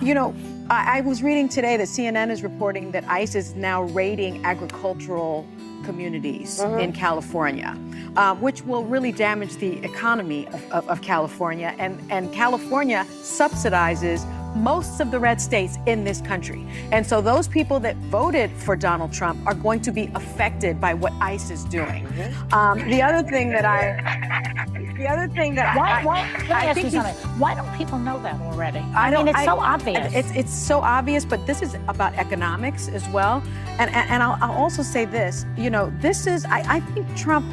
You know, I was reading today that CNN is reporting that ICE is now raiding agricultural communities in California, which will really damage the economy of California. And California subsidizes most of the red states in this country. And so those people that voted for Donald Trump are going to be affected by what ICE is doing. The other thing that I think why don't people know that already? I mean, it's so obvious. It's so obvious, but this is about economics as well. And I'll also say this, you know, I think Trump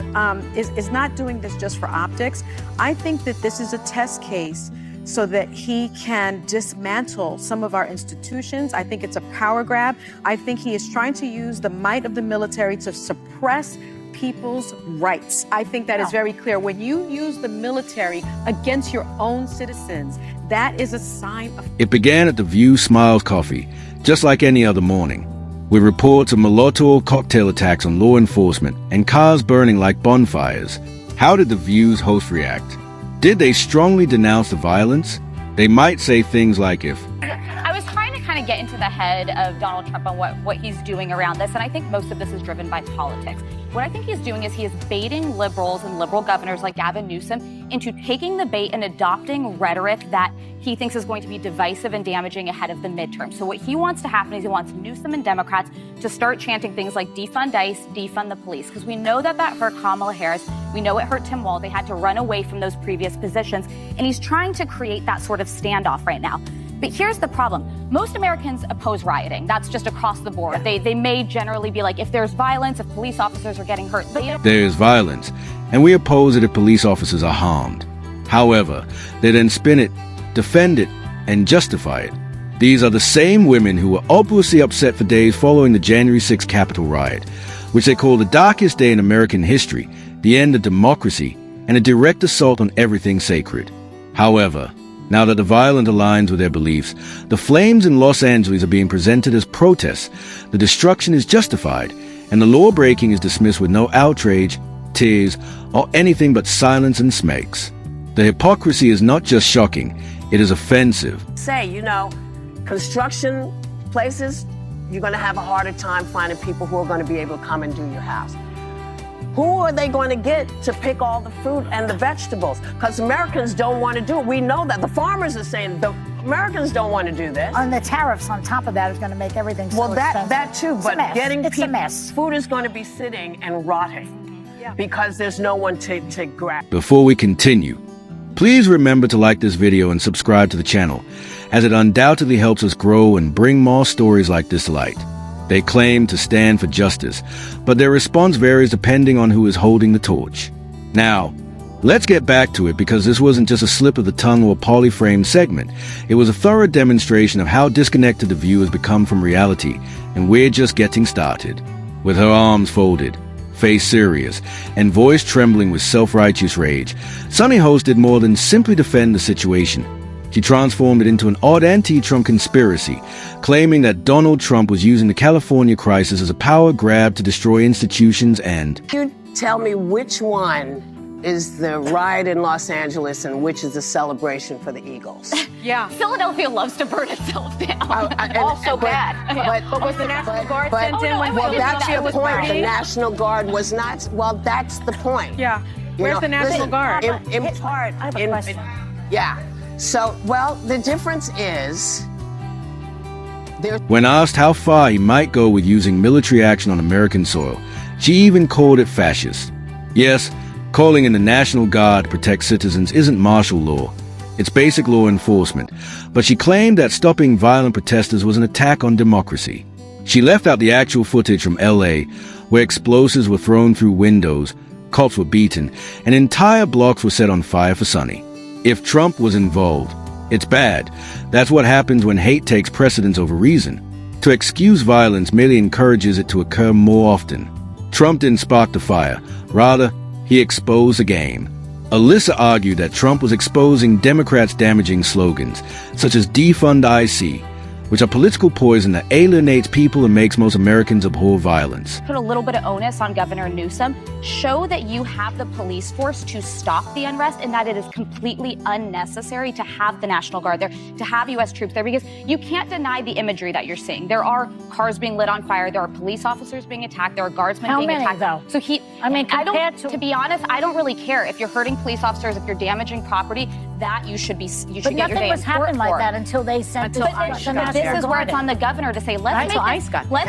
is not doing this just for optics. I think that this is a test case so that he can dismantle some of our institutions. I think it's a power grab. I think he is trying to use the might of the military to suppress people's rights. I think that is very clear. When you use the military against your own citizens, that is a sign of... It began at the View Smiles Coffee, just like any other morning, with reports of Molotov cocktail attacks on law enforcement and cars burning like bonfires. How did the View's host react? Did they strongly denounce the violence? They might say things like I was trying to kind of get into the head of Donald Trump on what he's doing around this, and I think most of this is driven by politics. What I think he's doing is he is baiting liberals and liberal governors like Gavin Newsom into taking the bait and adopting rhetoric that he thinks is going to be divisive and damaging ahead of the midterm. So what he wants to happen is he wants Newsom and Democrats to start chanting things like defund ICE, defund the police, because we know that hurt Kamala Harris. We know it hurt Tim Walz. They had to run away from those previous positions, and he's trying to create that sort of standoff right now. But here's the problem. Most Americans oppose rioting. That's just across the board. They may generally be like, if there's violence, if police officers are getting hurt. There is violence, and we oppose it if police officers are harmed. However, they then spin it, defend it, and justify it. These are the same women who were obviously upset for days following the January 6th Capitol riot, which they call the darkest day in American history, the end of democracy, and a direct assault on everything sacred. However, now that the violent aligns with their beliefs, the flames in Los Angeles are being presented as protests, the destruction is justified, and the law-breaking is dismissed with no outrage, tears, or anything but silence and smirks. The hypocrisy is not just shocking, it is offensive. Say, you know, construction places, you're going to have a harder time finding people who are going to be able to come and do your house. Who are they going to get to pick all the fruit and the vegetables? Because Americans don't want to do it. We know that. The farmers are saying the Americans don't want to do this. And the tariffs on top of that is going to make everything so expensive. That too, but getting people, it's a mess. Food is going to be sitting and rotting because there's no one to grab. Before we continue, please remember to like this video and subscribe to the channel, as it undoubtedly helps us grow and bring more stories like this to light. They claim to stand for justice, but their response varies depending on who is holding the torch. Now, let's get back to it, because this wasn't just a slip of the tongue or a poly-framed segment. It was a thorough demonstration of how disconnected the View has become from reality, and we're just getting started. With her arms folded, face serious, and voice trembling with self-righteous rage, Sunny Host did more than simply defend the situation. She transformed it into an odd anti-Trump conspiracy, claiming that Donald Trump was using the California crisis as a power grab to destroy institutions and... You tell me which one is the riot in Los Angeles and which is the celebration for the Eagles. Yeah. Philadelphia loves to burn itself down. Also bad. But was the National Guard sent in when well, that's your was point. burning? The National Guard was not... Well, that's the point. Yeah. Where's the National Guard? In part... I have a question. Yeah. So, well, the difference is... When asked how far he might go with using military action on American soil, she even called it fascist. Yes, calling in the National Guard to protect citizens isn't martial law. It's basic law enforcement. But she claimed that stopping violent protesters was an attack on democracy. She left out the actual footage from LA, where explosives were thrown through windows, cops were beaten, and entire blocks were set on fire for Sunny. If Trump was involved, it's bad. That's what happens when hate takes precedence over reason. To excuse violence merely encourages it to occur more often. Trump didn't spark the fire. Rather, he exposed the game. Alyssa argued that Trump was exposing Democrats' damaging slogans, such as defund IC, which are political poison that alienates people and makes most Americans abhor violence. Put a little bit of onus on Governor Newsom. Show that you have the police force to stop the unrest and that it is completely unnecessary to have the National Guard there, to have U.S. troops there, because you can't deny the imagery that you're seeing. There are cars being lit on fire. There are police officers being attacked. There are guardsmen being attacked. Though? So to be honest, I don't really care if you're hurting police officers, if you're damaging property. That you should get your day in court for. But nothing was happening like that until they sent This is where it's on the governor to say, let's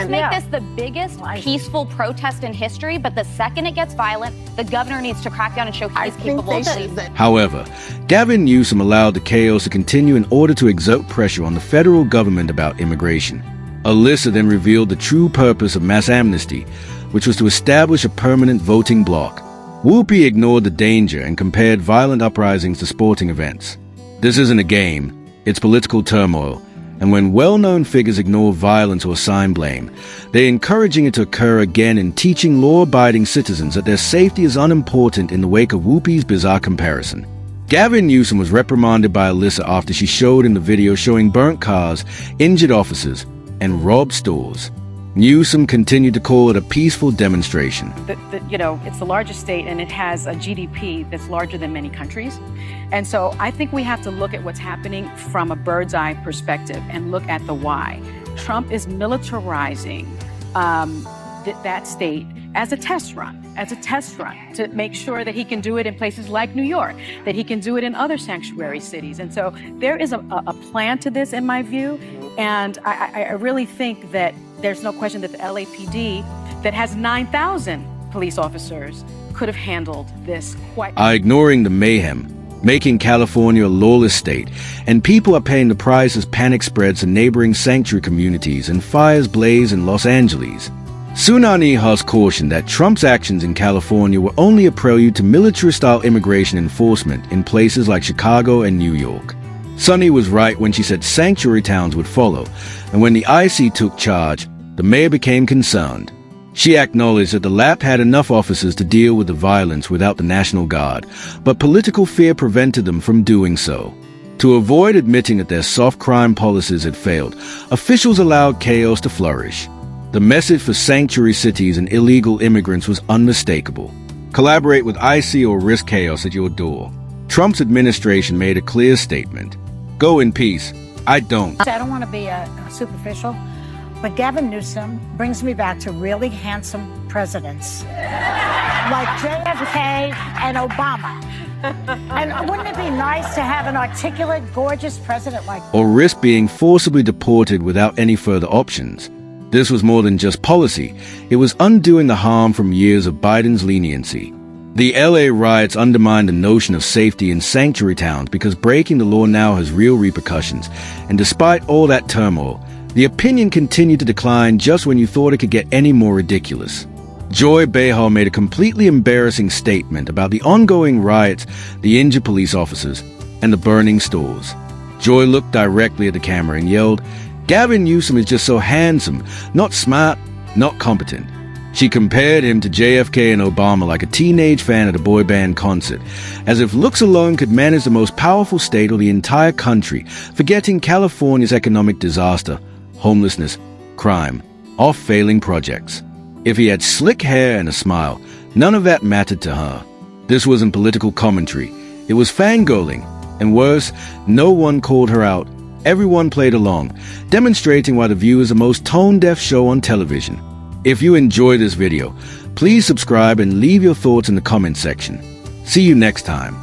make this the biggest peaceful protest in history. But the second it gets violent, the governor needs to crack down and show he's capable of police. However, Gavin Newsom allowed the chaos to continue in order to exert pressure on the federal government about immigration. Alyssa then revealed the true purpose of mass amnesty, which was to establish a permanent voting bloc. Whoopi ignored the danger and compared violent uprisings to sporting events. This isn't a game, it's political turmoil, and when well-known figures ignore violence or assign blame, they're encouraging it to occur again and teaching law-abiding citizens that their safety is unimportant in the wake of Whoopi's bizarre comparison. Gavin Newsom was reprimanded by Alyssa after she showed in the video showing burnt cars, injured officers, and robbed stores. Newsom continued to call it a peaceful demonstration. It's the largest state and it has a GDP that's larger than many countries. And so I think we have to look at what's happening from a bird's eye perspective and look at the why. Trump is militarizing that state as a test run to make sure that he can do it in places like New York, that he can do it in other sanctuary cities. And so there is a plan to this in my view. And I really think that there's no question that the LAPD, that has 9,000 police officers, could have handled this quite. Ignoring the mayhem, making California a lawless state, and people are paying the price as panic spreads in neighboring sanctuary communities and fires blaze in Los Angeles. Sunani Huss cautioned that Trump's actions in California were only a prelude to military-style immigration enforcement in places like Chicago and New York. Sunny was right when she said sanctuary towns would follow, and when the IC took charge, the mayor became concerned. She acknowledged that the LAPD had enough officers to deal with the violence without the National Guard, but political fear prevented them from doing so. To avoid admitting that their soft crime policies had failed, officials allowed chaos to flourish. The message for sanctuary cities and illegal immigrants was unmistakable. Collaborate with IC or risk chaos at your door. Trump's administration made a clear statement. Go in peace. I don't want to be superficial, but Gavin Newsom brings me back to really handsome presidents like JFK and Obama. And wouldn't it be nice to have an articulate, gorgeous president like or risk being forcibly deported without any further options. This was more than just policy. It was undoing the harm from years of Biden's leniency. The LA riots undermined the notion of safety in sanctuary towns because breaking the law now has real repercussions. And despite all that turmoil, the opinion continued to decline just when you thought it could get any more ridiculous. Joy Behar made a completely embarrassing statement about the ongoing riots, the injured police officers, and the burning stores. Joy looked directly at the camera and yelled, "Gavin Newsom is just so handsome, not smart, not competent." She compared him to JFK and Obama like a teenage fan at a boy band concert, as if looks alone could manage the most powerful state or the entire country, forgetting California's economic disaster, homelessness, crime, or failing projects. If he had slick hair and a smile, none of that mattered to her. This wasn't political commentary. It was fangirling. And worse, no one called her out. Everyone played along, demonstrating why The View is the most tone-deaf show on television. If you enjoy this video, please subscribe and leave your thoughts in the comment section. See you next time.